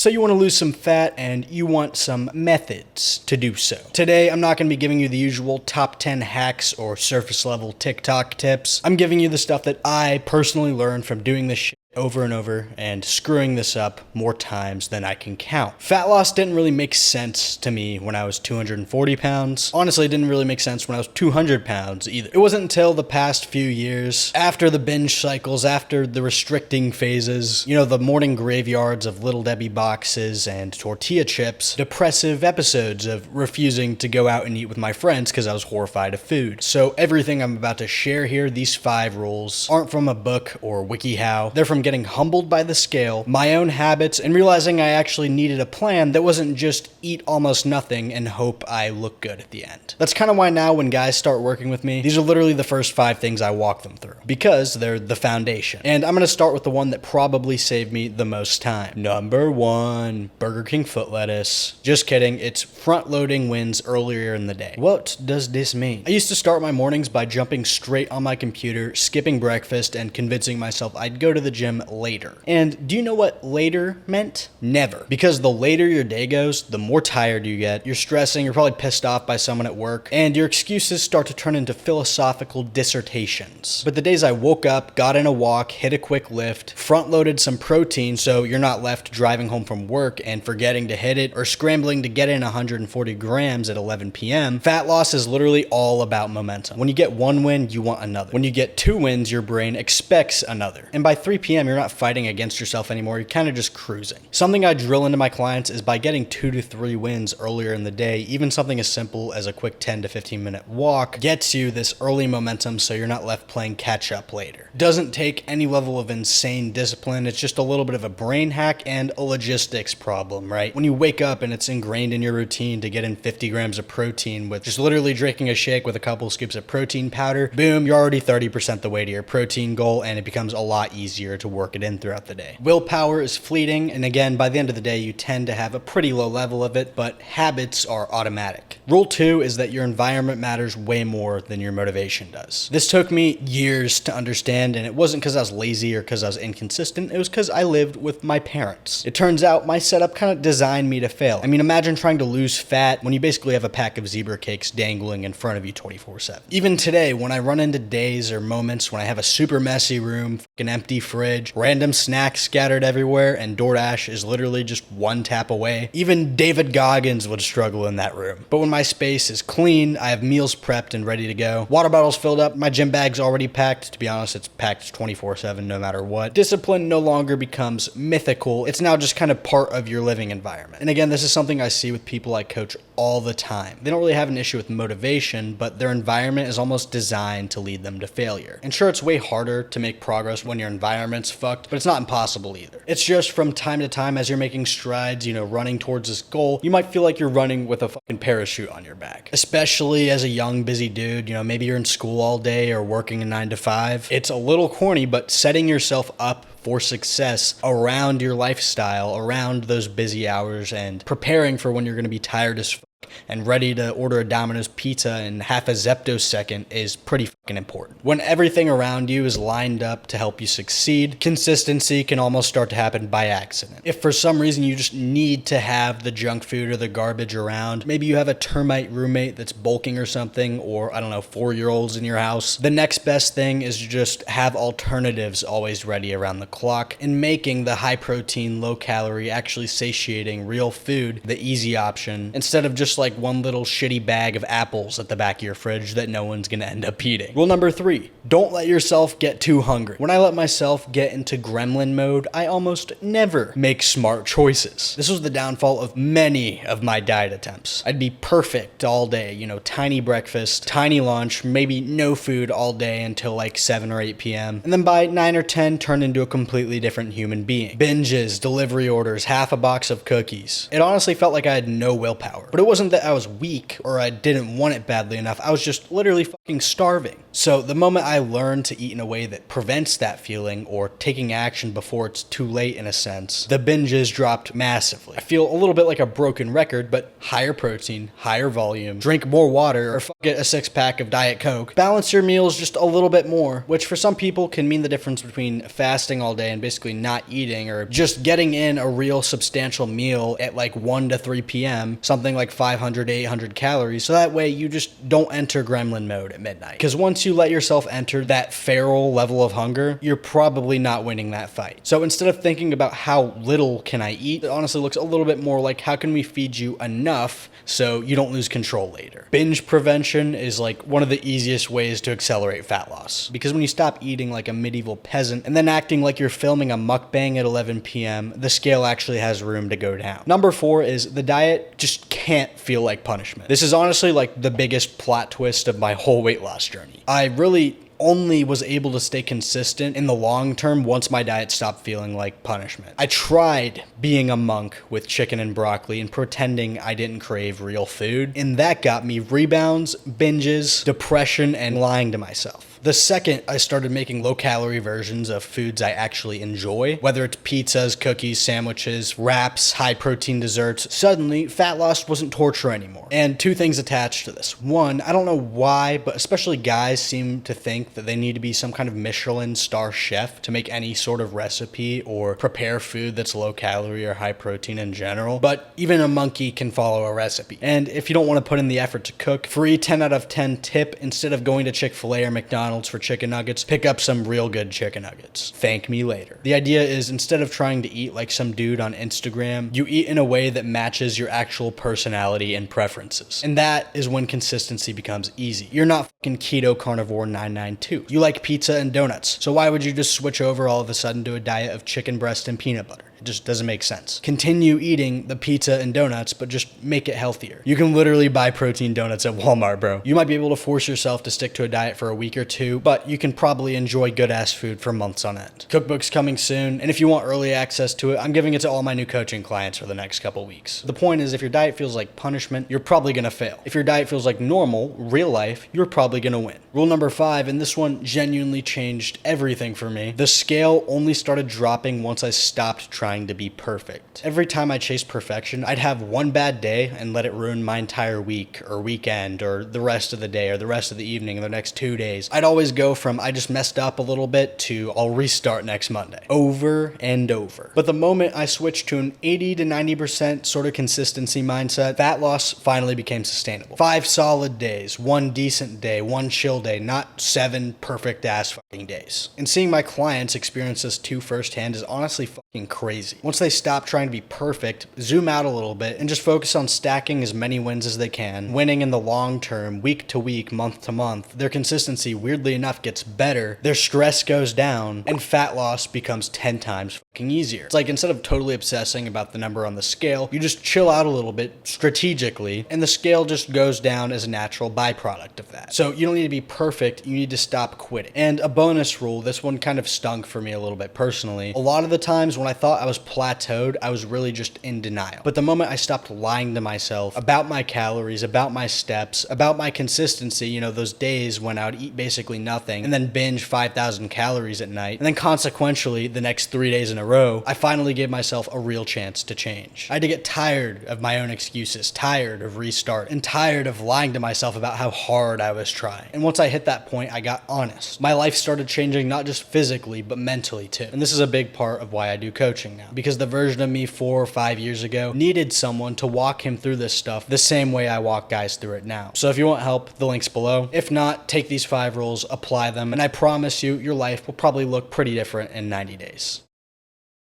So you want to lose some fat and you want some methods to do so. Today, I'm not going to be giving you the usual top 10 hacks or surface level TikTok tips. I'm giving you the stuff that I personally learned from doing this shit over and over and screwing this up more times than I can count. Fat loss didn't really make sense to me when I was 240 pounds. Honestly, it didn't really make sense when I was 200 pounds either. It wasn't until the past few years, after the binge cycles, after the restricting phases, you know, the morning graveyards of Little Debbie boxes and tortilla chips, depressive episodes of refusing to go out and eat with my friends because I was horrified of food. So everything I'm about to share here, these 5 rules, aren't from a book or WikiHow. They're from getting humbled by the scale, my own habits, and realizing I actually needed a plan that wasn't just eat almost nothing and hope I look good at the end. That's kind of why now when guys start working with me, these are literally the first 5 things I walk them through, because they're the foundation. And I'm going to start with the one that probably saved me the most time. Number 1, Burger King foot lettuce. Just kidding, it's front loading wins earlier in the day. What does this mean? I used to start my mornings by jumping straight on my computer, skipping breakfast, and convincing myself I'd go to the gym later. And do you know what later meant? Never. Because the later your day goes, the more tired you get, you're stressing, you're probably pissed off by someone at work, and your excuses start to turn into philosophical dissertations. But the days I woke up, got in a walk, hit a quick lift, front-loaded some protein so you're not left driving home from work and forgetting to hit it or scrambling to get in 140 grams at 11 p.m., fat loss is literally all about momentum. When you get 1 win, you want another. When you get 2 wins, your brain expects another. And by 3 p.m., you're not fighting against yourself anymore, you're kind of just cruising. Something I drill into my clients is by getting 2 to 3 wins earlier in the day, even something as simple as a quick 10 to 15 minute walk gets you this early momentum so you're not left playing catch up later. Doesn't take any level of insane discipline, it's just a little bit of a brain hack and a logistics problem, right? When you wake up and it's ingrained in your routine to get in 50 grams of protein with just literally drinking a shake with a couple scoops of protein powder, boom, you're already 30% the way to your protein goal, and it becomes a lot easier to work it in throughout the day. Willpower is fleeting, and again, by the end of the day, you tend to have a pretty low level of it, but habits are automatic. Rule 2 is that your environment matters way more than your motivation does. This took me years to understand, and it wasn't because I was lazy or because I was inconsistent, it was because I lived with my parents. It turns out my setup kind of designed me to fail. I mean, imagine trying to lose fat when you basically have a pack of zebra cakes dangling in front of you 24/7. Even today, when I run into days or moments when I have a super messy room, an empty fridge, random snacks scattered everywhere, and DoorDash is literally just 1 tap away, even David Goggins would struggle in that room. But when my space is clean, I have meals prepped and ready to go, water bottles filled up, my gym bag's already packed. To be honest, it's packed 24/7 no matter what. Discipline no longer becomes mythical, it's now just kind of part of your living environment. And again, this is something I see with people I coach all the time. They don't really have an issue with motivation, but their environment is almost designed to lead them to failure. And sure, it's way harder to make progress when your environment's fucked, but it's not impossible either. It's just from time to time as you're making strides, you know, running towards this goal, you might feel like you're running with a fucking parachute on your back. Especially as a young, busy dude, you know, maybe you're in school all day or working a 9 to 5. It's a little corny, but setting yourself up for success around your lifestyle, around those busy hours, and preparing for when you're going to be tired as fuck and ready to order a Domino's pizza in half a zeptosecond is pretty fucking important. When everything around you is lined up to help you succeed, consistency can almost start to happen by accident. If for some reason you just need to have the junk food or the garbage around, maybe you have a termite roommate that's bulking or something, or I don't know, 4-year-olds in your house, the next best thing is to just have alternatives always ready around the clock and making the high protein, low calorie, actually satiating real food the easy option instead of just like one little shitty bag of apples at the back of your fridge that no one's gonna end up eating. Rule number 3, don't let yourself get too hungry. When I let myself get into gremlin mode, I almost never make smart choices. This was the downfall of many of my diet attempts. I'd be perfect all day, you know, tiny breakfast, tiny lunch, maybe no food all day until like 7 or 8 p.m. And then by 9 or 10, turn into a completely different human being. Binges, delivery orders, half a box of cookies. It honestly felt like I had no willpower. But it wasn't that I was weak or I didn't want it badly enough. I was just literally fucking starving. So the moment I learned to eat in a way that prevents that feeling or taking action before it's too late in a sense, the binges dropped massively. I feel a little bit like a broken record, but higher protein, higher volume, drink more water, or get a 6-pack of Diet Coke. Balance your meals just a little bit more, which for some people can mean the difference between fasting all day and basically not eating, or just getting in a real substantial meal at like 1 to 3 p.m., something like 500 to 800 calories, so that way you just don't enter gremlin mode at midnight. Because once you let yourself enter that feral level of hunger, you're probably not winning that fight. So instead of thinking about how little can I eat, it honestly looks a little bit more like how can we feed you enough so you don't lose control later. Binge prevention is like one of the easiest ways to accelerate fat loss, because when you stop eating like a medieval peasant and then acting like you're filming a mukbang at 11 p.m., the scale actually has room to go down. Number 4 is the diet just can't feel like punishment. This is honestly like the biggest plot twist of my whole weight loss journey. I really only was able to stay consistent in the long term once my diet stopped feeling like punishment. I tried being a monk with chicken and broccoli and pretending I didn't crave real food, and that got me rebounds, binges, depression, and lying to myself. The second I started making low-calorie versions of foods I actually enjoy, whether it's pizzas, cookies, sandwiches, wraps, high-protein desserts, suddenly fat loss wasn't torture anymore. And 2 things attached to this. 1, I don't know why, but especially guys seem to think that they need to be some kind of Michelin star chef to make any sort of recipe or prepare food that's low-calorie or high-protein in general. But even a monkey can follow a recipe. And if you don't want to put in the effort to cook, free 10 out of 10 tip, instead of going to Chick-fil-A or McDonald's for chicken nuggets, pick up some real good chicken nuggets. Thank me later. The idea is, instead of trying to eat like some dude on Instagram, you eat in a way that matches your actual personality and preferences. And that is when consistency becomes easy. You're not fucking keto carnivore 992. You like pizza and donuts. So why would you just switch over all of a sudden to a diet of chicken breast and peanut butter? It just doesn't make sense. Continue eating the pizza and donuts, but just make it healthier. You can literally buy protein donuts at Walmart, bro. You might be able to force yourself to stick to a diet for a week or 2, but you can probably enjoy good-ass food for months on end. Cookbook's coming soon, and if you want early access to it, I'm giving it to all my new coaching clients for the next couple weeks. The point is, if your diet feels like punishment, you're probably gonna fail. If your diet feels like normal, real life, you're probably gonna win. Rule number 5, and this one genuinely changed everything for me. The scale only started dropping once I stopped trying to be perfect. Every time I chased perfection, I'd have one bad day and let it ruin my entire week or weekend or the rest of the day or the rest of the evening or the next 2 days. I'd always go from I just messed up a little bit to I'll restart next Monday. Over and over. But the moment I switched to an 80 to 90% sort of consistency mindset, fat loss finally became sustainable. 5 solid days, 1 decent day, 1 chill day, not 7 perfect ass fucking days. And seeing my clients experience this too firsthand is honestly fucking crazy. Once they stop trying to be perfect, zoom out a little bit, and just focus on stacking as many wins as they can, winning in the long term, week to week, month to month, their consistency weirdly enough gets better, their stress goes down, and fat loss becomes 10 times fucking easier. It's like instead of totally obsessing about the number on the scale, you just chill out a little bit strategically, and the scale just goes down as a natural byproduct of that. So you don't need to be perfect, you need to stop quitting. And a bonus rule, this one kind of stunk for me a little bit personally. A lot of the times when I thought I was plateaued, I was really just in denial. But the moment I stopped lying to myself about my calories, about my steps, about my consistency, you know, those days when I would eat basically nothing and then binge 5,000 calories at night, and then consequentially the next 3 days in a row, I finally gave myself a real chance to change. I had to get tired of my own excuses, tired of restart, and tired of lying to myself about how hard I was trying. And once I hit that point, I got honest. My life started changing not just physically, but mentally too. And this is a big part of why I do coaching now, because the version of me 4 or 5 years ago needed someone to walk him through this stuff the same way I walk guys through it now. So if you want help, the link's below. If not, take these 5 rules, apply them, and I promise you, your life will probably look pretty different in 90 days.